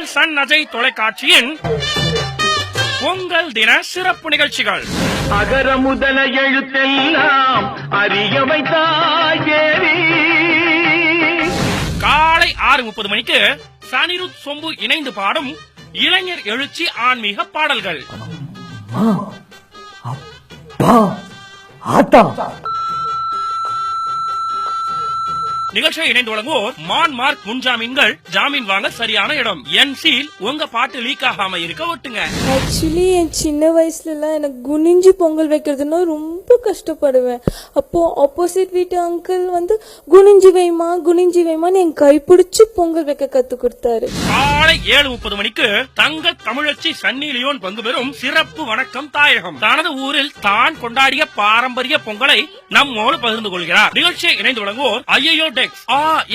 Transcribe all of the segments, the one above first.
உங்கள் சன் அஜய் தொலைக்காட்சியின் பொங்கல் தின சிறப்பு நிகழ்ச்சிகள். அகர முதல எழுத்தெல்லாம் அறிய வைத்தாயேரி. காலை 6:30 மணிக்கு சனிருத் சொம்பு இணைந்து பாடும் இளைஞர் எழுச்சி ஆன்மீக பாடல்கள். நிகழ்ச்சியை இணைந்து வழங்குவோர் மான்மார்க் முன்ஜாமீன்கள். ஜாமீன் வாங்க சரியான இடம். என்சில் உங்க பாட்டு லீக் ஆகாம இருக்க ஒட்டுங்க. ஆக்சுவலி என் சின்ன வயசுல எல்லாம் எனக்கு குனிஞ்சு பொங்கல் வைக்கிறதுனா ரொம்ப கஷ்டப்படுவேன். அப்போ ஆப்போசிட் வீட்டு அங்கிள் வந்து குனிஞ்சு வைமான்னு என் கைப்பிடிச்சு பொங்கல் வைக்க கத்து கொடுத்தாரு. காலை 7:30 மணிக்கு தங்க தமிழச்சி சன்னி லியோன் பங்கு பெறும் சிறப்பு வணக்கம் தாயகம். தனது ஊரில் தான் கொண்டாடிய பாரம்பரிய பொங்கலை நம்மோடு பகிர்ந்து கொள்கிறார். நிகழ்ச்சியை இணைந்து வழங்குவோர் ஐயோ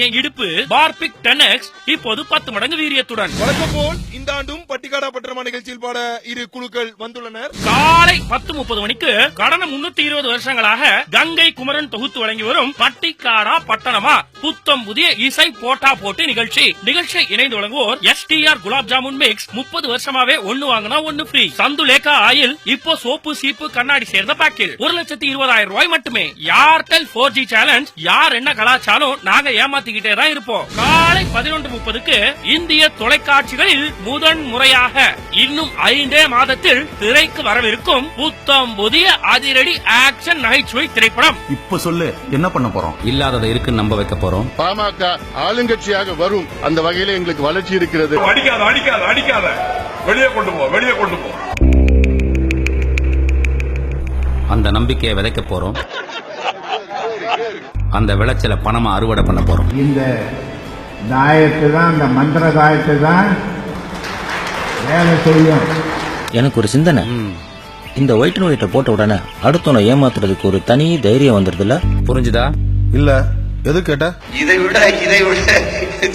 என் இடுப்பு பார்பிக் 10X இப்போது 10 மடங்கு வீரியத்துடன். வழக்கம் போல் இந்த ஆண்டும் பட்டிக்காடா பட்டணமா நிகழ்ச்சியில் பாட இரு குழுக்கள் வந்துள்ளனர். காலை 10:30 மணிக்கு கடந்த 320 வருஷங்களாக கங்கை குமரன் தொகுத்து வழங்கி வரும் பட்டிக்காடா பட்டணமா புத்தம் புதிய இசை போட்டா போட்டு நிகழ்ச்சியை இணைந்து வழங்குவோர் STR குலாப் ஜாமுன் மிக்ஸ். 30 வருஷமாவே ஒன்னு வாங்கினா ஒன்னு ஃப்ரீ. சந்துலேகா ஆயில் இப்போ சோப்பு சீப்பு கண்ணாடி சேர்ந்த பாக்கெட் 1,20,000 ரூபாய் மட்டுமே. Airtel 4G challenge. யார் என்ன கலாச்சாரம் நாங்க ஏமாத்திக்கிட்டே தான் இருப்போம். காலை 11:30க்கு இந்திய தொலைக்காட்சிகளில் முதன் முறையாக இன்னும் 5 மாதத்தில் திரைக்கு வரவிருக்கும் புத்தம் புதிய அதிரடி ஆக்ஷன் நகைச்சுவை திரைப்படம். இப்ப சொல்லு, என்ன பண்ண போறோம்? இல்லாததை இருக்குன்னு நம்ப வைக்க போறோம். பாமக ஆளுங்கட்சியாக வரும். அந்த வகையில எங்களுக்கு வளர்ச்சி இருக்கிறது. அடிக்காத வெளியே கொண்டு போ. அந்த நம்பிக்கையை விதைக்க போறோம். அந்த விளைச்சல பணமா அறுவடை பண்ண போறோம். இந்த தாயத்தை தான், இந்த மந்திர தாயத்தை தான் வேலை செய்யும். எனக்கு ஒரு சிந்தனை. இந்த ஒயிட் அண்ட் ஒயிட்ட போட்ட உடனே அடுத்தவனை ஏமாத்துறதுக்கு ஒரு தனி தைரியம் வந்துருதுல்ல? புரிஞ்சுதா? இல்ல, எது கேட்ட? இதை விட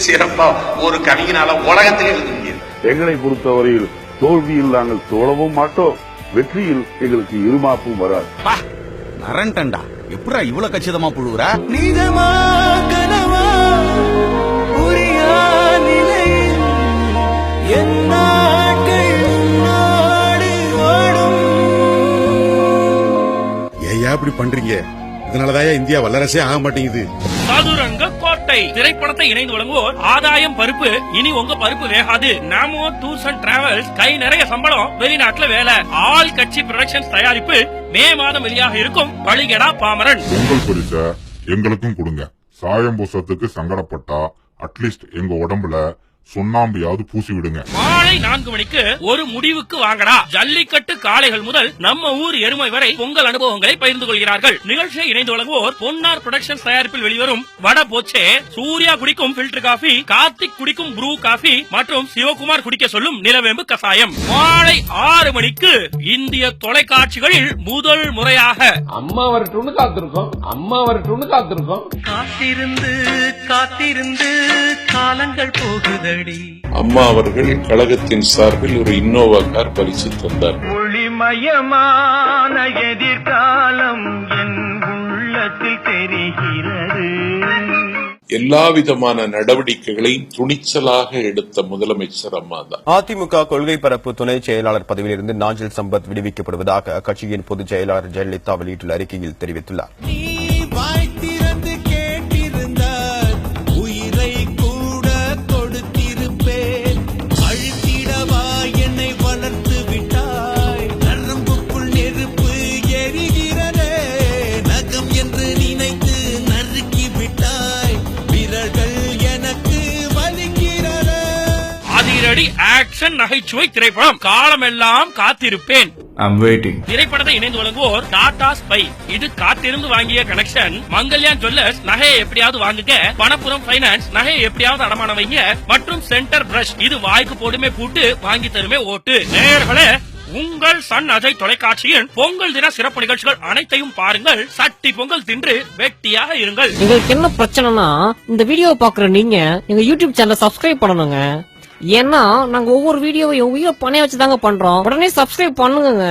சிறப்பா ஒரு கவிஞனால உலகத்திலே இருக்க முடியாது. எங்களை பொறுத்தவரையில் தோல்வியில் நாங்கள் தோழவும் மாட்டோம், வெற்றியில் எங்களுக்கு இருமாப்பும் வராது. நரண்டா எப்படா இவ்வளவு கச்சிதமா புழுவுற? ஏன் இப்படி பண்றீங்க? இதனாலதான் இந்தியா வல்லரசே ஆக மாட்டேங்குது. சதுரங்க கோட்டை திரைப்படத்தை இணைந்து வழங்குவோர் ஆதாயம் பருப்பு. இனி உங்க பருப்பு வேகாது. நாமோ டூர்ஸ் அண்ட் டிராவல்ஸ். கை நிறைய சம்பளம், வெளிநாட்டுல வேலை. ஆல் கட்சி ப்ரொடக்ஷன்ஸ் தயாரிப்பு. மே மாதம் வெளியாக இருக்கும் பழிகடா பாமரன். பொங்கல் பரிசை எங்களுக்கும் கொடுங்க. சாயம் பூசத்துக்கு சங்கடப்பட்டா அட்லீஸ்ட் எங்க உடம்புல சுண்ணாம்பியாவது பூசி விடுங்க. மாலை 4 மணிக்கு ஒரு முடிவுக்கு வாங்கடா. ஜல்லிக்கட்டு காளைகள் முதல் நம்ம ஊர் எருமை வரை பொங்கல் அனுபவங்களை பகிர்ந்து கொள்கிறார்கள். நிகழ்ச்சியை இணைந்து வழங்குவோர் பொன்னார் புரொடக்ஷன்ஸ் தயாரிப்பில் வெளிவரும் வட போச்சே. சூர்யா குடிக்கும் ஃபில்டர் காஃபி, கார்த்திக் குடிக்கும் ப்ரூ காஃபி மற்றும் சிவகுமார் குடிக்க சொல்லும் நிலவேம்பு கசாயம். மாலை 6 மணிக்கு இந்திய தொலைக்காட்சிகளில் முதல் முறையாக அம்மா வரட்டும்னு காத்திருக்கோம். காத்திருந்து காலங்கள் போகுதடி. அம்மா அவர்கள் கழகத்தின் சார்பில் ஒரு இன்னோவா கார் பரிசு தந்தார். ஒளிமயமான எதிர்காலம் என் உள்ளத்தில் தெரிகிறது. எல்லா விதமான நடவடிக்கைகளையும் துணிச்சலாக எடுத்த முதலமைச்சர் அம்மா தான். அதிமுக கொள்கை பரப்பு துணை செயலாளர் பதவியிலிருந்து நாஞ்சில் சம்பத் விடுவிக்கப்படுவதாக அக்கட்சியின் பொதுச் செயலாளர் ஜெயலலிதா வெளியிட்டுள்ள அறிக்கையில் தெரிவித்துள்ளார். அதிரடி ஆக்ஷன் நகைச்சுவை திரைப்படம் காலமெல்லாம் காத்திருப்பேன். திரைப்படத்தை இணைந்து வழங்குவோர் டாடா ஸ்பை. இது காத்திருந்து வாங்கிய கனெக்ஷன். மங்கல்யான் ஜுவல்லர்ஸ். நகையை எப்படியாவது வாங்குங்க. பணப்புறம் பைனான்ஸ். நகையை எப்படியாவது அடமான வைங்க. மற்றும் சென்டர் பிரஷ். இது வாய்க்கு போடுமே பூட்டு, வாங்கி தருமே ஓட்டு. நேயர்களே, உங்கள் சன் அஜய் தொலைக்காட்சியின் பொங்கல் தின சிறப்பு நிகழ்ச்சிகள் அனைத்தையும் பாருங்கள். சட்டி பொங்கல் தின்று வெட்டியாக இருங்கள். உங்களுக்கு என்ன பிரச்சனைனா, இந்த வீடியோ பாக்குற நீங்க எங்க யூடியூப் சேனலை சப்ஸ்கிரைப் பண்ணணுங்க. ஏன்னா நாங்க ஒவ்வொரு வீடியோவையும் உயிரை பணைய வச்சுதாங்க பண்றோம். உடனே சப்ஸ்கிரைப் பண்ணுங்க.